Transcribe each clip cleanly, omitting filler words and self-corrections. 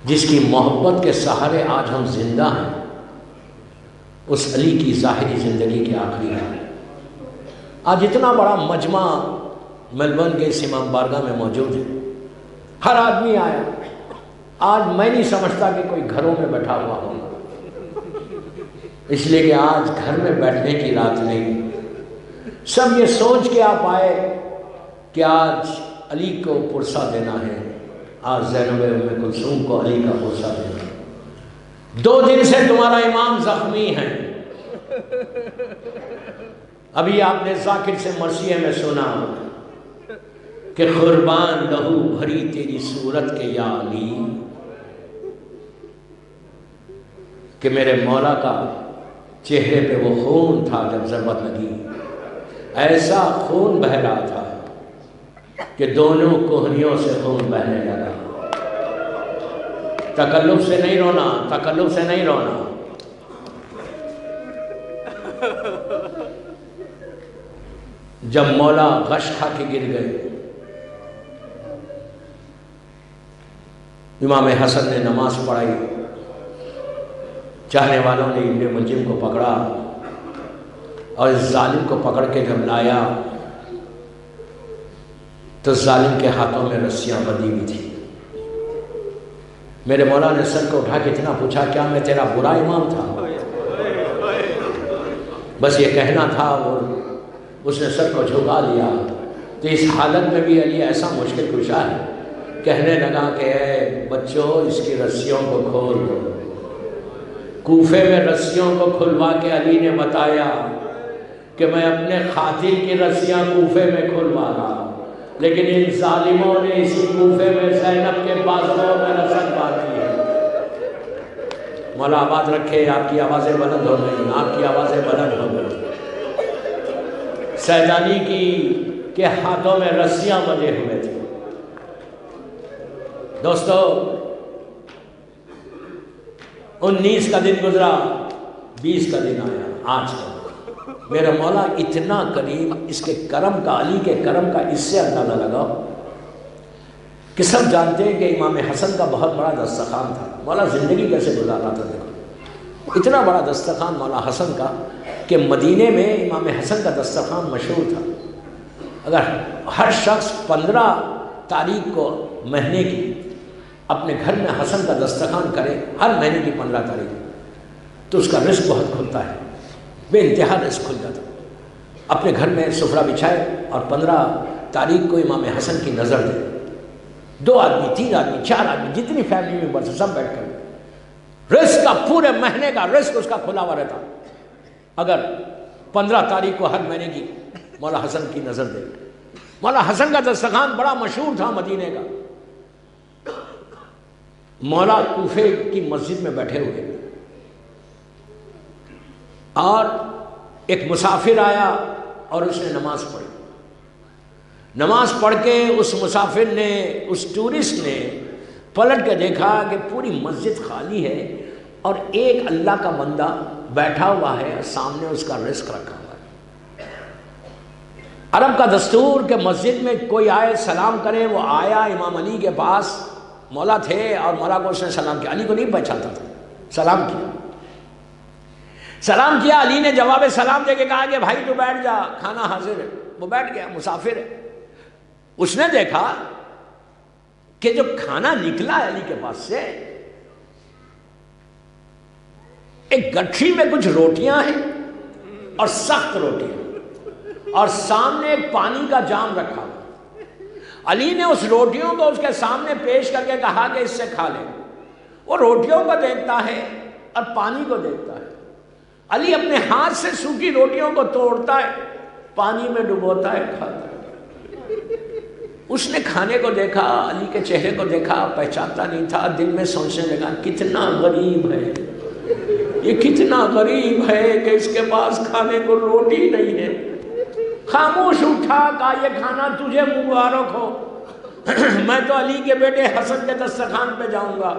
جس کی محبت کے سہارے آج ہم زندہ ہیں، اس علی کی ظاہری زندگی کے آخری ہے۔ آج اتنا بڑا مجمع میلبرن کے اس امام بارگاہ میں موجود ہے، ہر آدمی آیا۔ آج میں نہیں سمجھتا کہ کوئی گھروں میں بیٹھا ہوا ہوگا، اس لیے کہ آج گھر میں بیٹھنے کی رات نہیں، سب یہ سوچ کے آپ آئے کہ آج علی کو پرسہ دینا ہے، آج زینب ام کلثوم کو علی کا پرسہ دینا ہے۔ 2 دن سے تمہارا امام زخمی ہے۔ ابھی آپ نے ذاکر سے مرثیہ میں سنا کہ قربان لہو بھری تیری صورت کے یا علی، کہ میرے مولا کا چہرے پہ وہ خون تھا جب ضربت لگی، ایسا خون بہہ رہا تھا کہ دونوں کوہنیوں سے خون بہنے لگا۔ تکلف سے نہیں رونا، تکلف سے نہیں رونا۔ جب مولا غش کھا کے گر گئے، امام حسن نے نماز پڑھائی، چاہنے والوں نے ابن ملجم کو پکڑا اور اس ظالم کو پکڑ کے جب لایا تو ظالم کے ہاتھوں میں رسیاں بندھی ہوئی تھی۔ میرے مولا نے سر کو اٹھا کے اتنا پوچھا، کیا میں تیرا برا امام تھا؟ بس یہ کہنا تھا اور اس نے سر کو جھکا لیا۔ تو اس حالت میں بھی علی ایسا مشکل کشا ہے، کہنے لگا کہ اے بچوں اس کی رسیوں کو کھول دو۔ کوفے میں رسیوں کو کھلوا کے علی نے بتایا کہ میں اپنے قاتل کی رسیاں کوفے میں کھلوا رہا، لیکن ان ظالموں نے اسی کوفے میں زینب کے بازوؤں میں رسن باندھی ہے۔ مولا آباد رکھے، آپ کی آوازیں بلند ہو گئی، آپ کی آوازیں بلند ہو گئی۔ سیدانی کی کے ہاتھوں میں رسیاں بندھے ہوئے تھے۔ دوستو 19 کا دن گزرا، 20 کا دن آیا، آج کا۔ میرا مولا اتنا کریم، اس کے کرم کا، علی کے کرم کا اس سے اندازہ لگا کہ سب جانتے ہیں کہ امام حسن کا بہت بڑا دسترخوان تھا۔ مولا زندگی کیسے گزارا تھا، دیکھو اتنا بڑا دسترخوان مولا حسن کا کہ مدینے میں امام حسن کا دسترخوان مشہور تھا۔ اگر ہر شخص 15 تاریخ کو مہینے کی اپنے گھر میں حسن کا دسترخوان کرے، ہر مہینے کی 15 تاریخ، تو اس کا رزق بہت کھلتا ہے، بے انتہا رزق کھل جاتا ہے۔ اپنے گھر میں سفرہ بچھائے اور 15 تاریخ کو امام حسن کی نظر دے، 2 آدمی، 3 آدمی، 4 آدمی، جتنی فیملی ممبرز ہیں سب بیٹھ کر رزق کا، پورے مہینے کا رزق اس کا کھلا ہوا رہتا۔ اگر 15 تاریخ کو ہر مہینے کی مولا حسن کی نظر دے۔ مولا حسن کا دسترخوان بڑا مشہور تھا مدینے کا۔ مولا کوفے کی مسجد میں بیٹھے ہوئے اور ایک مسافر آیا اور اس نے نماز پڑھی۔ نماز پڑھ کے اس مسافر نے، اس ٹورسٹ نے پلٹ کے دیکھا کہ پوری مسجد خالی ہے اور ایک اللہ کا بندہ بیٹھا ہوا ہے، سامنے اس کا رزق رکھا ہوا ہے۔ عرب کا دستور کہ مسجد میں کوئی آئے سلام کرے، وہ آیا امام علی کے پاس، مولا تھے اور مولا کو اس نے سلام کیا، علی کو نہیں پہچانتا تھا، سلام کیا۔ سلام کیا، علی نے جواب سلام دے کے کہا کہ بھائی تو بیٹھ جا، کھانا حاضر ہے۔ وہ بیٹھ گیا، مسافر ہے۔ اس نے دیکھا کہ جو کھانا نکلا ہے علی کے پاس سے، ایک گٹھی میں کچھ روٹیاں ہیں اور سخت روٹیاں، اور سامنے ایک پانی کا جام رکھا۔ علی نے اس روٹیوں کو اس کے سامنے پیش کر کے کہا کہ اس سے کھا لے۔ وہ روٹیوں کو دیکھتا ہے اور پانی کو دیکھتا ہے۔ علی اپنے ہاتھ سے سوکھی روٹیوں کو توڑتا ہے، پانی میں ڈبوتا ہے، کھاتا ہے۔ اس نے کھانے کو دیکھا، علی کے چہرے کو دیکھا، پہچانتا نہیں تھا، دل میں سوچنے لگا کتنا غریب ہے یہ، کتنا غریب ہے کہ اس کے پاس کھانے کو روٹی نہیں ہے۔ خاموش اٹھا، کہا یہ کھانا تجھے مبارک ہو، میں تو علی کے بیٹے حسن کے دسترخوان پہ جاؤں گا۔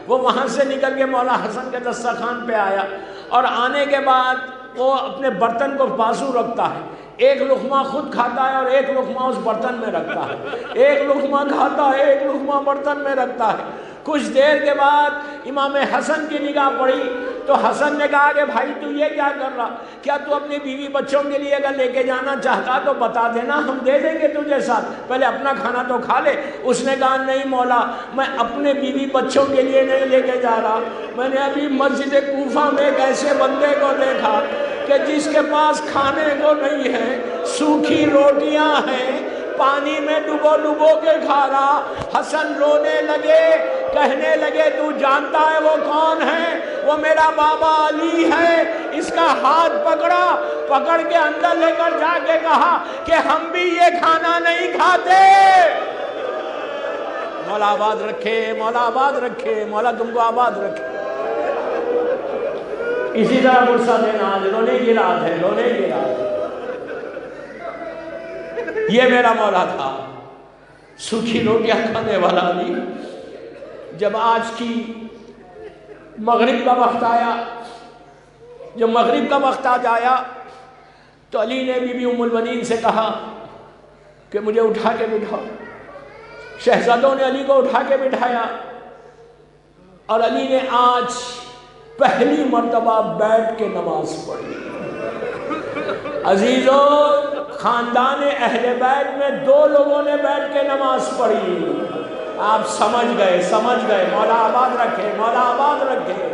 وہ وہاں سے نکل کے مولا حسن کے دسترخوان پہ آیا اور آنے کے بعد وہ اپنے برتن کو بازو رکھتا ہے، ایک لقمہ خود کھاتا ہے اور ایک لقمہ اس برتن میں رکھتا ہے، ایک لقمہ کھاتا ہے، ایک لقمہ برتن میں رکھتا ہے۔ کچھ دیر کے بعد امام حسن کی نگاہ پڑی تو حسن نے کہا کہ بھائی تو یہ کیا کر رہا؟ کیا تو اپنی بیوی بچوں کے لیے اگر لے کے جانا چاہتا تو بتا دینا، ہم دے دیں گے تجھے ساتھ، پہلے اپنا کھانا تو کھا لے۔ اس نے کہا نہیں مولا، میں اپنے بیوی بچوں کے لیے نہیں لے کے جا رہا، میں نے ابھی مسجد کوفہ میں ایک ایسے بندے کو دیکھا کہ جس کے پاس کھانے کو نہیں ہے، سوکھی روٹیاں ہیں، پانی میں ڈبو ڈبو کے کھا رہا۔ حسن رونے لگے، کہنے لگے تو جانتا ہے وہ کون ہے؟ وہ میرا بابا علی ہے۔ اس کا ہاتھ پکڑا، پکڑ کے اندر لے کر جا کے کہا کہ ہم بھی یہ کھانا نہیں کھاتے۔ مولا آباد رکھے، مولا آباد رکھے، مولا تم کو آباد رکھے۔ اسی طرح غصہ دینا آج رونے کی رات ہے، رونے کی رات ہے۔ یہ میرا مولا تھا، سوکھی روٹیاں کھانے والا علی۔ جب آج کی مغرب کا وقت آیا، جب مغرب کا وقت آیا تو علی نے بی بی ام المؤمنین سے کہا کہ مجھے اٹھا کے بٹھاؤ۔ شہزادوں نے علی کو اٹھا کے بٹھایا اور علی نے آج پہلی مرتبہ بیٹھ کے نماز پڑھی۔ عزیزو، خاندان اہل بیت میں 2 لوگوں نے بیٹھ کے نماز پڑھی۔ آپ سمجھ گئے، مولا آباد رکھے، مولا آباد رکھے۔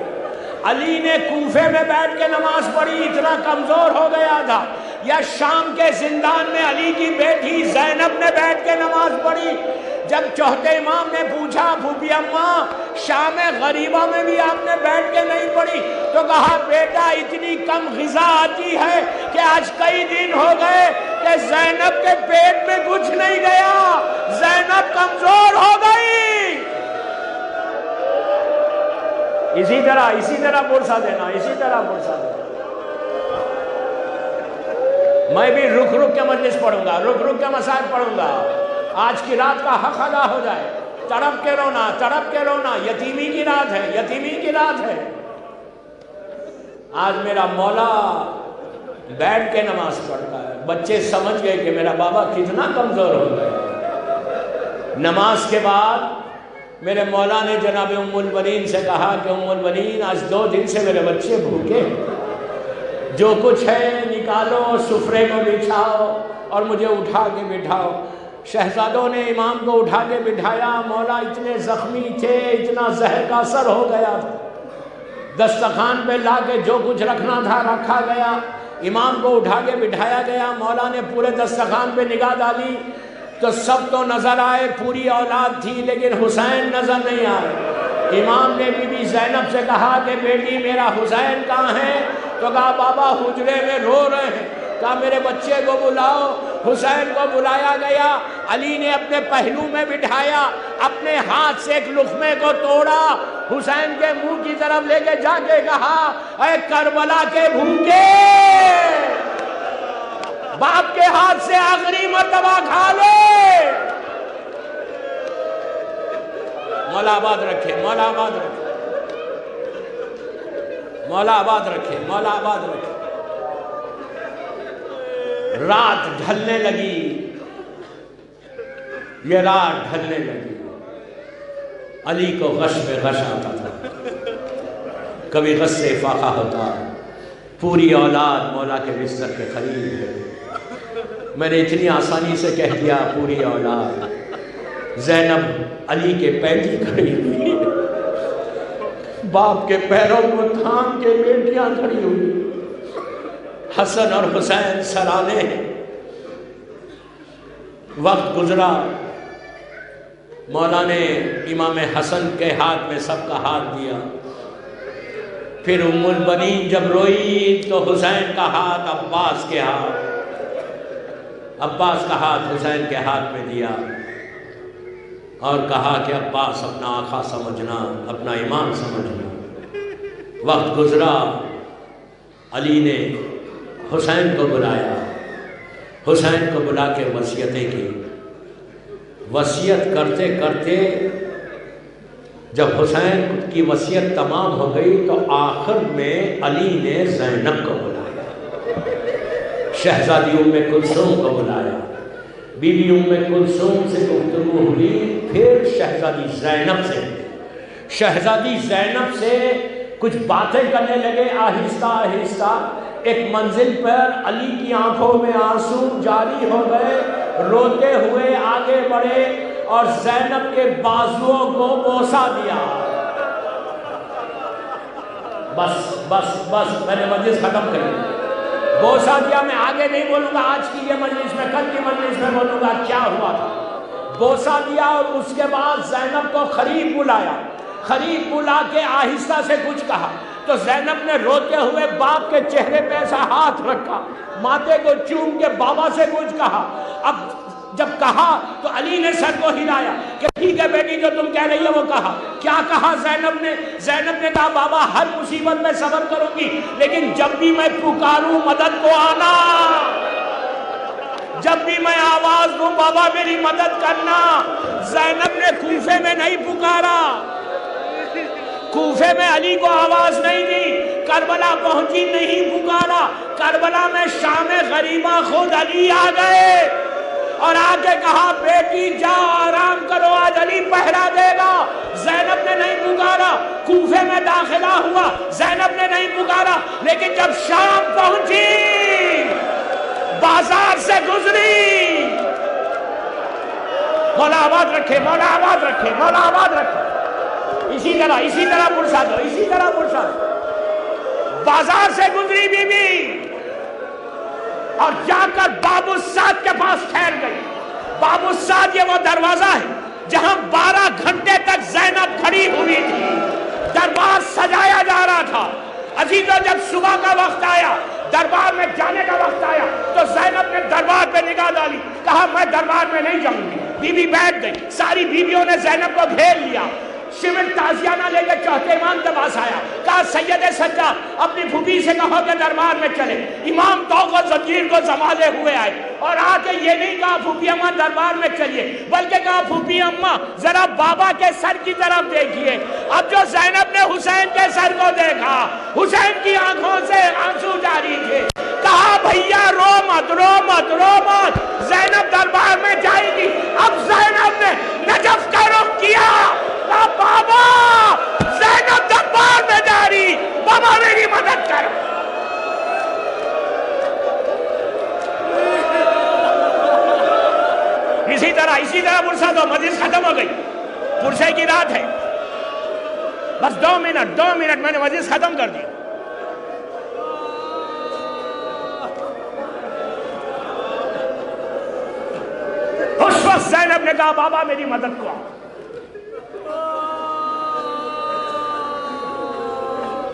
علی نے کوفے میں بیٹھ کے نماز پڑھی، اتنا کمزور ہو گیا تھا۔ یا شام کے زندان میں علی کی بیٹی زینب نے بیٹھ کے نماز پڑھی۔ جب چوتھے امام نے پوچھا پھوپھی اماں شام غریبہ میں بھی آپ نے بیٹھ کے نہیں پڑھی؟ تو کہا بیٹا اتنی کم غذا آتی ہے کہ آج کئی دن ہو گئے کہ زینب کے پیٹ میں کچھ نہیں گیا، زینب کمزور ہو گئی۔ اسی طرح برسا دینا، اسی طرح برسا دینا۔ میں بھی رک کے مجلس پڑھوں گا، رک کے مسائل پڑھوں گا۔ آج کی رات کا حق ادا ہو جائے، تڑپ کے رونا، یتیمی کی رات ہے۔ آج میرا مولا بیٹھ کے نماز پڑھتا ہے۔ بچے سمجھ گئے کہ میرا بابا کتنا کمزور ہو گیا۔ نماز کے بعد میرے مولا نے جناب ام المؤمنین سے کہا کہ ام المؤمنین آج 2 دن سے میرے بچے بھوکے، جو کچھ ہے نکالو، سفرے کو بچھاؤ اور مجھے اٹھا کے بٹھاؤ۔ شہزادوں نے امام کو اٹھا کے بٹھایا۔ مولا اتنے زخمی تھے، اتنا زہر کا اثر ہو گیا تھا۔ دسترخوان پہ لا کے جو کچھ رکھنا تھا رکھا گیا، امام کو اٹھا کے بٹھایا گیا۔ مولا نے پورے دسترخوان پہ نگاہ ڈالی تو سب تو نظر آئے، پوری اولاد تھی، لیکن حسین نظر نہیں آئے۔ امام نے بی بی زینب سے کہا کہ بیٹی میرا حسین کہاں ہے؟ تو کہا بابا حجرے میں رو رہے ہیں۔ کہا میرے بچے کو بلاؤ۔ حسین کو بلایا گیا، علی نے اپنے پہلو میں بٹھایا، اپنے ہاتھ سے ایک لقمے کو توڑا، حسین کے منہ کی طرف لے کے جا کے کہا اے کربلا کے بھوکے، باپ کے ہاتھ سے آخری مرتبہ کھا لے۔ مولا آباد رکھے، مولا آباد رکھے، مولا آباد رکھے، مولا آباد رکھے۔ رات ڈھلنے لگی، یہ رات ڈھلنے لگی۔ علی کو غش پہ غش آتا تھا، کبھی غش سے فاقہ ہوتا۔ پوری اولاد مولا کے بستر کے قریب ہے۔ میں نے اتنی آسانی سے کہہ دیا پوری اولاد۔ زینب علی کے پینٹی کھڑی ہوئی، باپ کے پیروں کو تھام کے بیٹیاں کھڑی ہوئی، حسن اور حسین سرانے۔ وقت گزرا، مولا نے امام حسن کے ہاتھ میں سب کا ہاتھ دیا۔ پھر ام البنین جب روئی تو حسین کا ہاتھ عباس کے ہاتھ، عباس کا ہاتھ حسین کے ہاتھ میں دیا اور کہا کہ عباس اپنا آقا سمجھنا، اپنا امام سمجھنا۔ وقت گزرا، علی نے حسین کو بلایا، حسین کو بلا کے وصیتیں کی۔ وصیت کرتے کرتے جب حسین کی وصیت تمام ہو گئی تو آخر میں علی نے زینب کو بلایا، شہزادی ام کلثوم کو بلایا، بی بی ام کلثوم سے گفتگو ہوئی، پھر شہزادی زینب سے، شہزادی زینب سے کچھ باتیں کرنے لگے آہستہ آہستہ. ایک منزل پر علی کی آنکھوں میں آنسو جاری ہو گئے، روتے ہوئے آگے بڑھے اور زینب کے بازوؤں کو بوسہ دیا. بس بس بس میں نے مجلس ختم کری. بوسہ دیا. میں آگے نہیں بولوں گا آج کی یہ مجلس میں، کل کی مجلس میں بولوں گا کیا ہوا تھا. بوسہ دیا اور اس کے بعد زینب کو قریب بلایا. قریب بلا کے آہستہ سے کچھ کہا تو زینب نے روتے ہوئے باپ کے چہرے پہ ایسا ہاتھ رکھا، ماتھے کو چوم کے بابا سے کچھ کہا. اب جب کہا تو علی نے سر کو ہلایا کہ ٹھیک ہے بیٹی جو تم کہہ رہی ہے وہ کہا. کیا کہا زینب نے؟ زینب نے کہا بابا ہر مصیبت میں صبر کروں گی لیکن جب بھی میں پکاروں مدد کو آنا، جب بھی میں آواز دوں بابا میری مدد کرنا. زینب نے کوفے میں نہیں پکارا، کوفے میں علی کو آواز نہیں دی، کربلا پہنچی نہیں پکارا. کربلا میں شام غریبہ خود علی آ گئے اور آ کے کہا بیٹی جاؤ آرام کرو آج علی پہرا دے گا. زینب نے نہیں پکارا. کوفے میں داخلہ ہوا، زینب نے نہیں پکارا. لیکن جب شام پہنچی، بازار سے گزری، مولا آباد رکھے، مولا آباد رکھے، مولا آباد رکھے. اسی طرح پرسا دو، اسی طرح پرسا دو. بازار سے گزری بی بی اور جا کر باب السعد کے پاس ٹھہر گئی. باب السعد یہ وہ دروازہ ہے جہاں 12 گھنٹے تک زینب کھڑی ہوئی تھی. دربار سجایا جا رہا تھا. عزیزو جب صبح کا وقت آیا، دربار میں جانے کا وقت آیا تو زینب نے دربار پہ نگاہ ڈالی، کہا میں دربار میں نہیں جاؤں گی. بی بی بیٹھ گئی. ساری بیویوں نے زینب کو گھیر لیا. شمل تازیانہ لے کے چوتھے امام کے پاس آیا، کہا سید سجاد اپنی پھوپھی سے کہو کہ دربار میں چلے. امام توق و زنجیر کو سنبھالے ہوئے آئے اور آ کے یہ نہیں کہا پھوپھی اماں دربار میں چلیے، بلکہ کہا پھوپھی اماں ذرا بابا کے سر کی طرف دیکھیے. اب جو زینب نے حسین کے سر کو دیکھا، حسین کی آنکھوں سے آنسو جاری تھے. کہا بھیا رو مت، رو مت، رو مت، زینب دربار میں جائے گی. اب زینب نے نجف کا رخ کیا. بابا زینب دربار میں جا رہی، بابا میری مدد کر. اسی طرح پرسا دو. مجلس ختم ہو گئی، پرسے کی رات ہے. بس 2 منٹ میں نے مجلس ختم کر دی. اس وقت زینب نے کہا بابا میری مدد کو آؤ.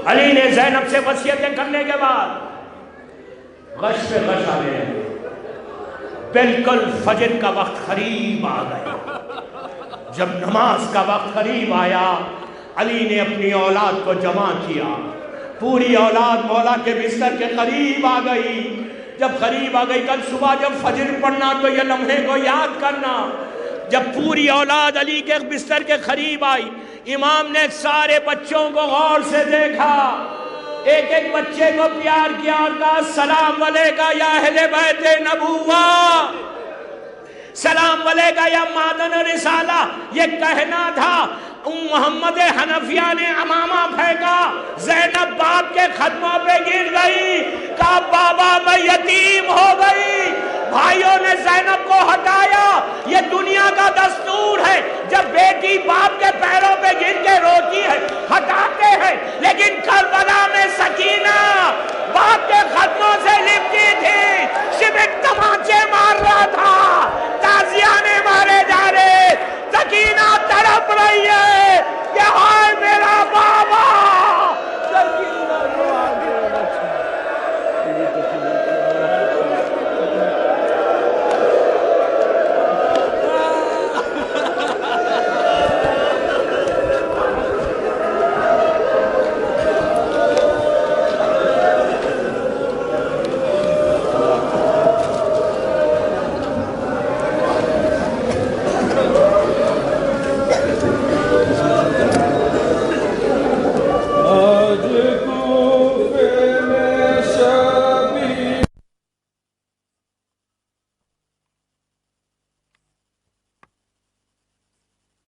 علی نے زینب سے وصیتیں کرنے کے بعد غش پہ غش آنے لگے. بالکل فجر کا وقت قریب آ گیا. جب نماز کا وقت قریب آیا، علی نے اپنی اولاد کو جمع کیا. پوری اولاد مولا کے بستر کے قریب آ گئی. جب قریب آ گئی، کل صبح جب فجر پڑھنا تو یہ لمحے کو یاد کرنا. جب پوری اولاد علی کے بستر کے قریب آئی، امام نے سارے بچوں کو غور سے دیکھا، ایک ایک بچے کو پیار کیا اور کہا السلام علیکہ یا اہل بیت نبوہ، سلام علیکہ یا معدن رسالہ. یہ کہنا تھا. محمد حنفیہ نے امامہ پھینکا، زینب باپ کے قدموں پہ گر گئی، کہا بابا میں یتیم ہو گئی. بھائیوں نے زینب کو ہٹایا. یہ دنیا کا دستور ہے، جب بیٹی باپ کے پیروں پہ گر کے روتی